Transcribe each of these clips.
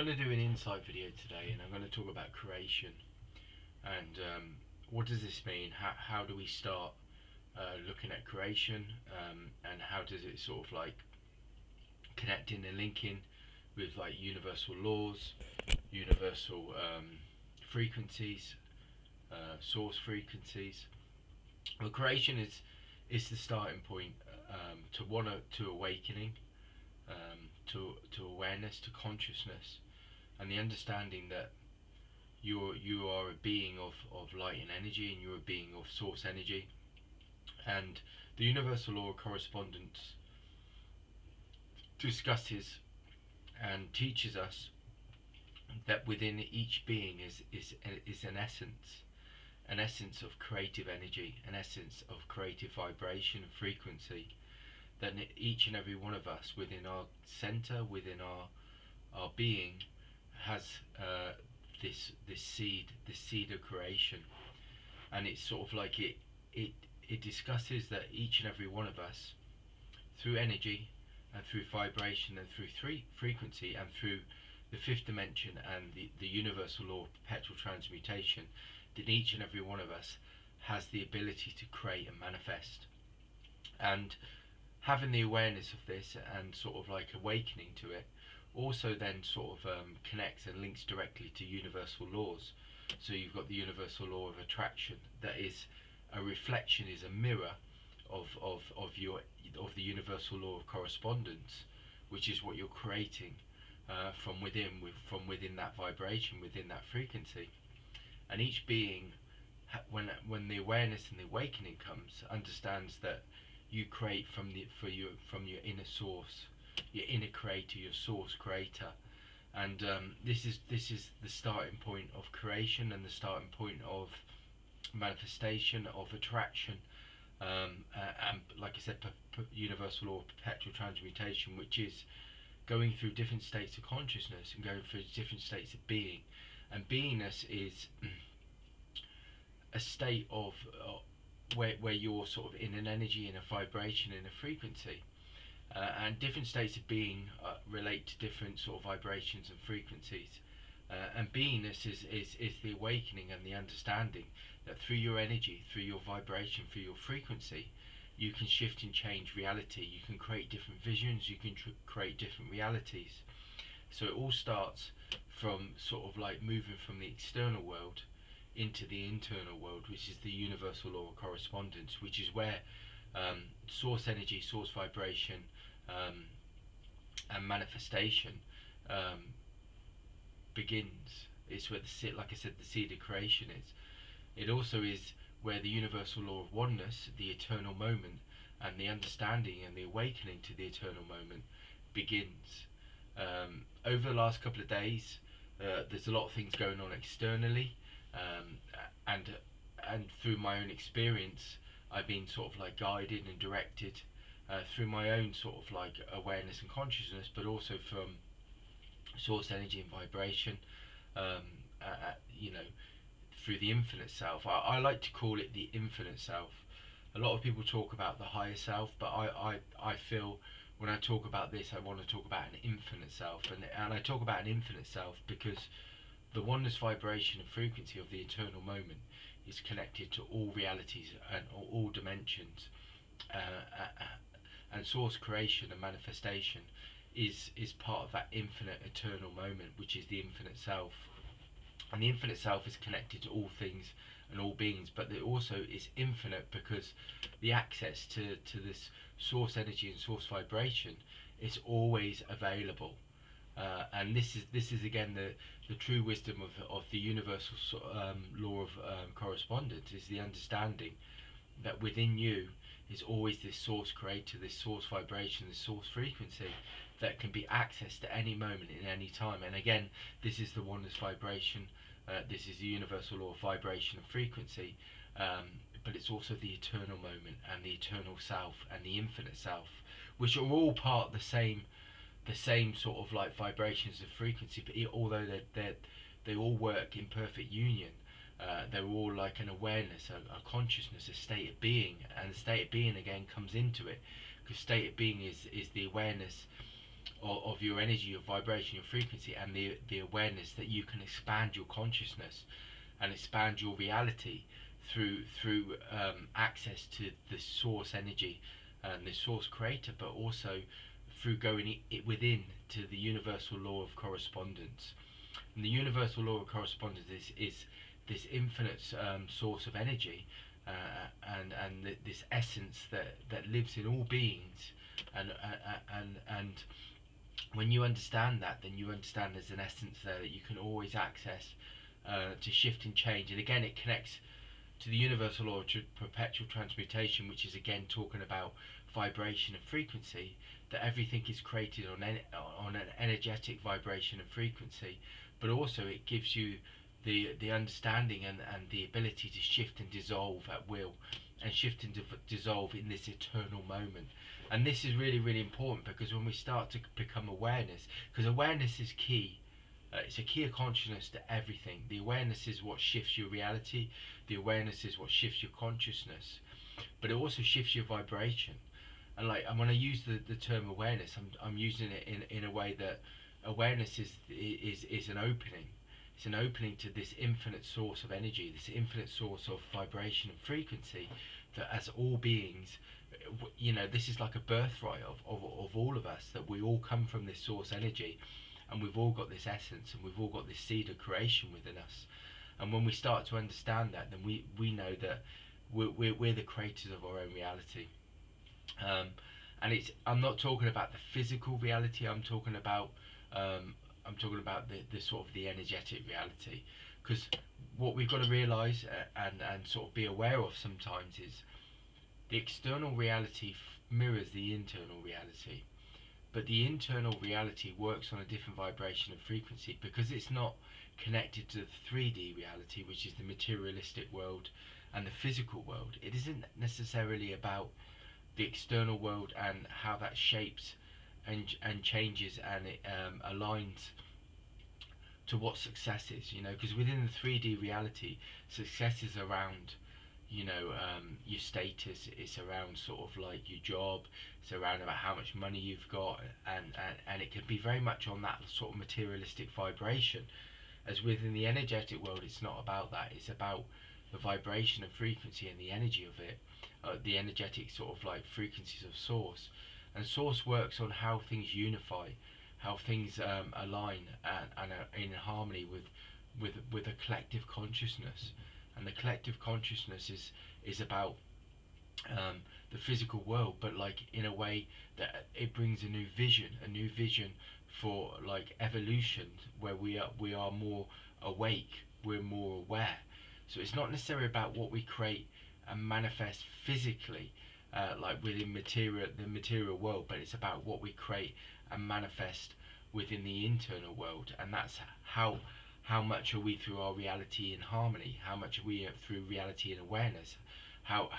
going to do an insight video today, and I'm going to talk about creation and what does this mean? How do we start looking at creation, and how does it sort of like connecting and linking with like universal laws, universal frequencies, source frequencies. Well, creation is the starting point to awakening, to awareness, to consciousness, and the understanding that you are a being of light and energy, and you're a being of source energy. And the universal law of correspondence discusses and teaches us that within each being is an essence of creative energy, an essence of creative vibration and frequency, that each and every one of us within our center, within our being, has this seed of creation. And it's sort of like it discusses that each and every one of us, through energy and through vibration and through frequency and through the fifth dimension and the universal law of perpetual transmutation, that each and every one of us has the ability to create and manifest. And having the awareness of this and sort of like awakening to it also then sort of connects and links directly to universal laws. So you've got the universal law of attraction, that is a reflection, is a mirror of the universal law of correspondence, which is what you're creating from within that vibration, within that frequency. And each being, when the awareness and the awakening comes, understands that you create from your inner source, your inner creator, your source creator. And this is the starting point of creation and the starting point of manifestation, of attraction, and like I said, universal law of perpetual transmutation, which is going through different states of consciousness and going through different states of being. And beingness is a state of where you're sort of in an energy, in a vibration, in a frequency. And different states of being relate to different sort of vibrations and frequencies. And beingness is the awakening and the understanding that through your energy, through your vibration, through your frequency, you can shift and change reality. You can create different visions, you can create different realities. So it all starts from sort of like moving from the external world into the internal world, which is the universal law of correspondence, which is where source energy, source vibration, and manifestation begins. It's where like I said, the seed of creation is. It also is where the universal law of oneness, the eternal moment, and the understanding and the awakening to the eternal moment begins. Over the last couple of days, there's a lot of things going on externally, and through my own experience, I've been sort of like guided and directed through my own sort of like awareness and consciousness, but also from source energy and vibration, you know, through the infinite self. I like to call it the infinite self. A lot of people talk about the higher self, but I feel when I talk about this, I want to talk about an infinite self. And I talk about an infinite self because the oneness, vibration and frequency of the eternal moment is connected to all realities and all dimensions. And source creation and manifestation is part of that infinite eternal moment, which is the infinite self. And the infinite self is connected to all things and all beings, but it also is infinite because the access to this source energy and source vibration is always available. And this is again the true wisdom of the universal law of correspondence, is the understanding that within you is always this source creator, this source vibration, this source frequency that can be accessed at any moment in any time. And again, this is the oneness vibration, this is the universal law of vibration and frequency, but it's also the eternal moment and the eternal self and the infinite self, which are all part of the same sort of like vibrations of frequency, but although they all work in perfect union, they're all like an awareness, a consciousness, a state of being. And the state of being again comes into it, because state of being is the awareness of your energy, your vibration, your frequency, and the awareness that you can expand your consciousness and expand your reality through access to the source energy and the source creator, but also through going within to the universal law of correspondence. And the universal law of correspondence is this infinite source of energy, and this essence that lives in all beings, and when you understand that, then you understand there's an essence there that you can always access to shift and change. And again, it connects to the universal law of perpetual transmutation, which is again talking about vibration and frequency. That everything is created on an energetic vibration and frequency, but also it gives you the understanding and the ability to shift and dissolve at will, and shift and dissolve in this eternal moment. And this is really, really important, because when we start to become awareness, because awareness is key. It's a key of consciousness to everything. The awareness is what shifts your reality. The awareness is what shifts your consciousness, but it also shifts your vibration. And when I use the term awareness, I'm using it in a way that awareness is an opening. It's an opening to this infinite source of energy, this infinite source of vibration and frequency, that as all beings, this is like a birthright of all of us, that we all come from this source energy, and we've all got this essence, and we've all got this seed of creation within us. And when we start to understand that, then we know that we're the creators of our own reality. And I'm not talking about the physical reality. I'm talking about the sort of the energetic reality, because what we've got to realize and sort of be aware of sometimes is the external reality mirrors the internal reality, but the internal reality works on a different vibration and frequency, because it's not connected to the 3D reality, which is the materialistic world and the physical world. It isn't necessarily about the external world and how that shapes and changes, and it aligns to what success is, because within the 3D reality, success is around your status. It's around sort of like your job. It's around about how much money you've got, and it can be very much on that sort of materialistic vibration. As within the energetic world, it's not about that. It's about the vibration and frequency and the energy of it, the energetic sort of like frequencies of source. And source works on how things unify, how things align and are in harmony with a collective consciousness. And the collective consciousness is about the physical world, but like in a way that it brings a new vision for like evolution, where we are more awake, we're more aware. So it's not necessarily about what we create and manifest physically, like within the material world, but it's about what we create and manifest within the internal world. And that's how much are we through our reality in harmony? How much are we through reality in awareness? How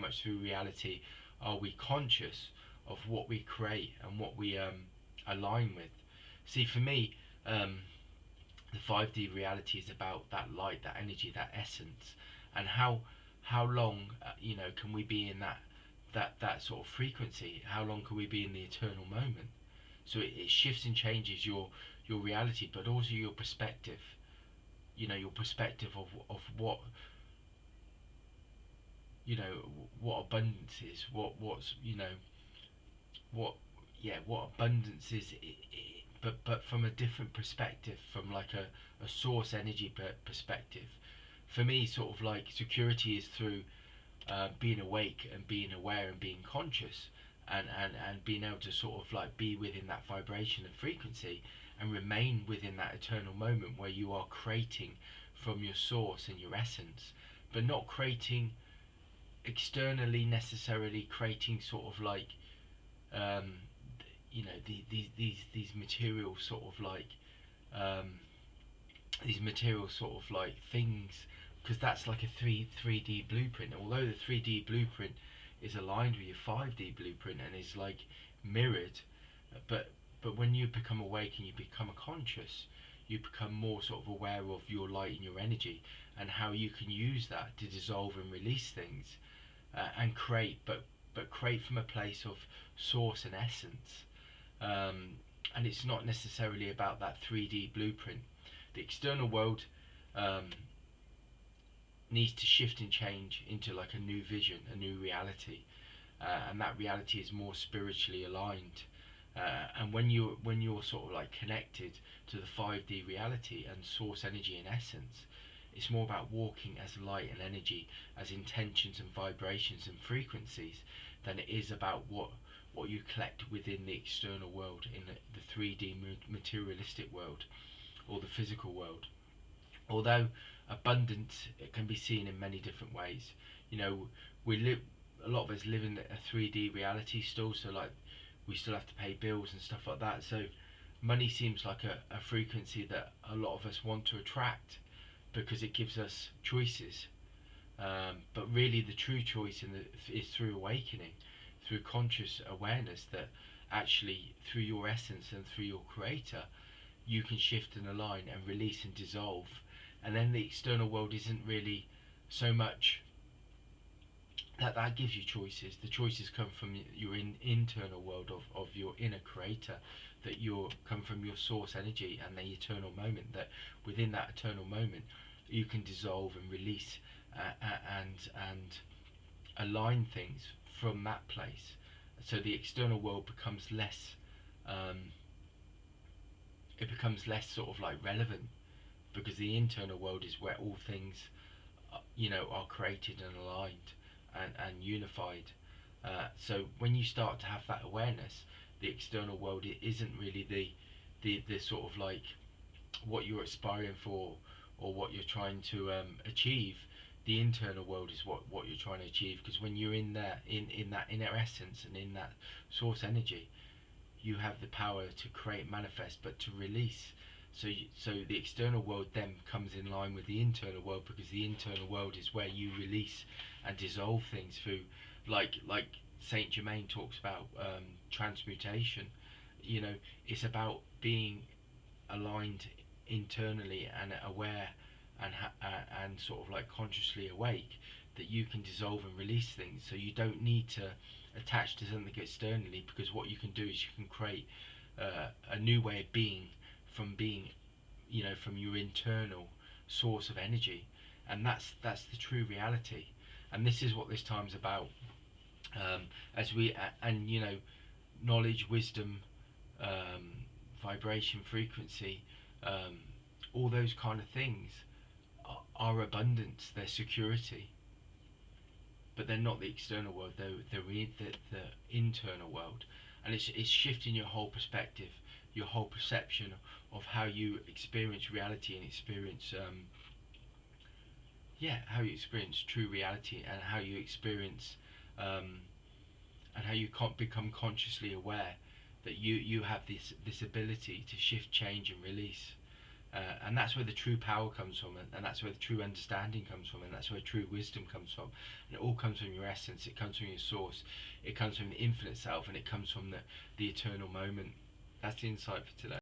much through reality are we conscious of what we create and what we align with? See, for me, the 5D reality is about that light, that energy, that essence, and how long can we be in that sort of frequency? How long can we be in the eternal moment? So it shifts and changes your reality, but also your perspective. Your perspective of what what abundance is, what abundance is, but from a different perspective, from like a source energy perspective. For me, sort of like security is through being awake and being aware and being conscious, and being able to sort of like be within that vibration and frequency, and remain within that eternal moment where you are creating from your source and your essence, but not creating externally necessarily, creating sort of like these material sort of like these material sort of like things, because that's like a 3D blueprint. Although the 3D blueprint is aligned with your 5D blueprint and is like mirrored, but when you become awake and you become conscious, you become more sort of aware of your light and your energy, and how you can use that to dissolve and release things, and create, but create from a place of source and essence. and it's not necessarily about that 3D blueprint. The external world um, needs to shift and change into like a new vision, a new reality, and that reality is more spiritually aligned. And when you're sort of like connected to the 5D reality and source energy in essence, it's more about walking as light and energy, as intentions and vibrations and frequencies, than it is about what you collect within the external world, in the 3D materialistic world or the physical world. Although abundance, it can be seen in many different ways. You know, we live a lot of us live in a 3D reality still, so like we still have to pay bills and stuff like that. So money seems like a frequency that a lot of us want to attract because it gives us choices. But really, the true choice is through awakening, through conscious awareness that actually, through your essence and through your creator, you can shift and align and release and dissolve. And then the external world isn't really so much that gives you choices. The choices come from your internal world of your inner creator, that you come from your source energy and the eternal moment, that within that eternal moment you can dissolve and release and align things from that place. So the external world becomes less um, it becomes less sort of like relevant, because the internal world is where all things are created and aligned and unified. So when you start to have that awareness, the external world, it isn't really the sort of like what you're aspiring for or what you're trying to achieve. The internal world is what you're trying to achieve, because when you're in there, in that inner essence and in that source energy, you have the power to create, manifest, but to release. So the external world then comes in line with the internal world, because the internal world is where you release and dissolve things through, like Saint Germain talks about, transmutation. You know, it's about being aligned internally and aware and sort of like consciously awake, that you can dissolve and release things. So you don't need to attach to something externally, because what you can do is you can create a new way of being, from being, from your internal source of energy. And that's the true reality. And this is what this time's about. As we and knowledge, wisdom, vibration, frequency, all those kind of things are abundance, they're security, but they're not the external world. They're the internal world, and it's shifting your whole perspective, your whole perception of how you experience reality and experience how you experience true reality, and how you experience um, and how you can't become consciously aware that you have this ability to shift, change, and release. And that's where the true power comes from, and that's where the true understanding comes from, and that's where true wisdom comes from. And it all comes from your essence, it comes from your source, it comes from the infinite self, and it comes from the eternal moment. That's the insight for today.